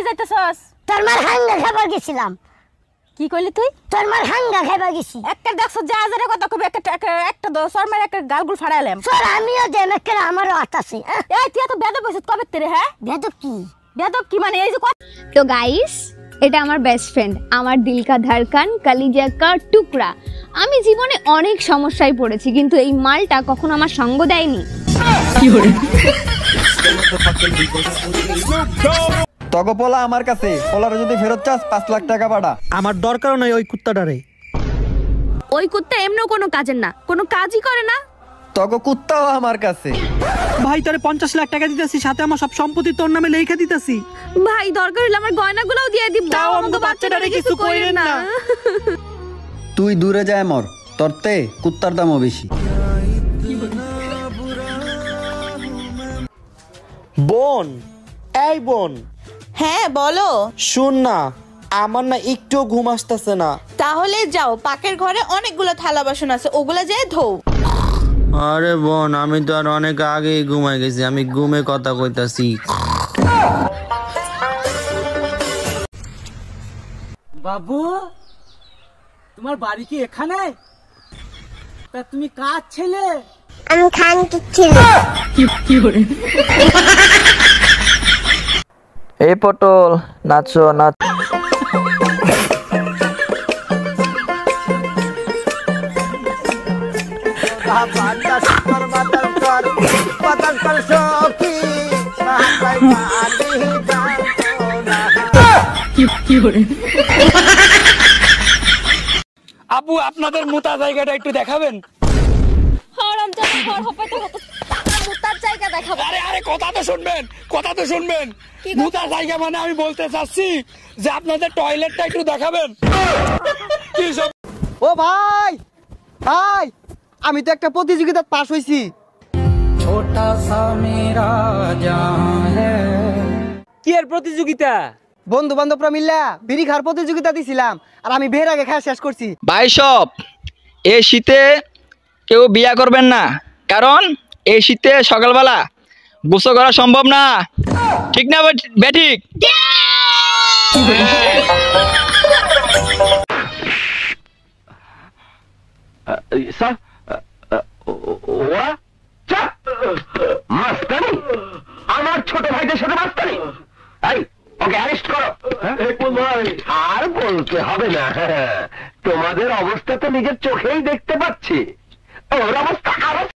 কই যাইতেছস? তোর মার হাঙ্গা খাবার গেছিলাম। কি কইলি তুই? তোর মার হাঙ্গা খাবার গেছি। একটা দেখছস যে আজারে কথা কবি একটা দশর মার একটা গালগুল ফাড়াইলাম। স্যার আমিও দেন একটা আমারও আতাছে। এই তুই তো বেদব কইছিস কবে তেরে হ্যাঁ? বেদব কি? বেদব কি মানে এই যে তো গাইস এটা আমার বেস্ট ফ্রেন্ড, আমার দিল কা ধড়কন, কলিজা কা টুকরা। আমি জীবনে অনেক সমস্যায় পড়েছি কিন্তু এই মালটা কখনো আমার সঙ্গ দেয়নি। তগো পোলা আমার কাছে, পোলারে যদি ফেরত চাস 5 লাখ টাকা পাঠা। আমার দরকারও নাই ওই কুত্তাটারে। ওই কুত্তা এমনও কোনো কাজের না, কোনো কাজই করে না। তগো কুত্তাও আমার কাছে। ভাই তোরে 50 লাখ টাকা দিতেছি, সাথে আমার সব সম্পত্তি তোর নামে লেখা দিতেছি। ভাই দরকার হলে আমার গয়নাগুলোও দিয়ে দিব। দাও আমাকে বাচ্চাটারে কিছু কইরেন না। তুই দূরে যায় মর, তোরতে কুত্তার দামও বেশি। বোন, এই বোন। হ্যাঁ বলো। শুন না, আমার না একটু ঘুম আসতেছে না। তাহলে যাও, পাকের ঘরে অনেকগুলো থালা বাসন আছে, ওগুলা যেয়ে ধোও। আরে বোন, আমি তো আর অনেক আগেই ঘুমাই গেছি, আমি ঘুমে কথা কইতাছি। বাবু, তোমার বাড়ি কি এখানে? তা তুমি কার ছেলে? আমি খান কি ছেলে। কি করে? এই পটল, নাচো নাচ। আপু আপনাদের মুতা জায়গাটা একটু দেখাবেন? মুতার জায়গা দেখাবো। আরে কথা তো শুনবেন। মুতা জায়গা মানে আমি বলতে চাচ্ছি যে আপনাদের টয়লেটটা একটু দেখাবেন। কি সব? ও ভাই, আমি তো একটা প্রতিযোগিতা পাস হইছি। ছোটা সা মেরা জান হ্যায়। কি এর প্রতিযোগিতা? বন্ধু বান্ধবরা মিল্লা বিড়ি খাওয়ার প্রতিযোগিতা দিছিলাম, আর আমি বের আগে খাওয়া শেষ করছি। ভাই সব এই শীতে কেউ বিয়া করবেন না, কারণ এই শীতে সকালবেলা গোসল করা সম্ভব না। ঠিক না বেঠিক? আমার ছোট ভাইদের সাথে মাস্তানি, ওকে অ্যারেস্ট করো। আর বলতে হবে না, তোমাদের অবস্থা তো নিজের চোখেই দেখতে পাচ্ছি। ওর অবস্থা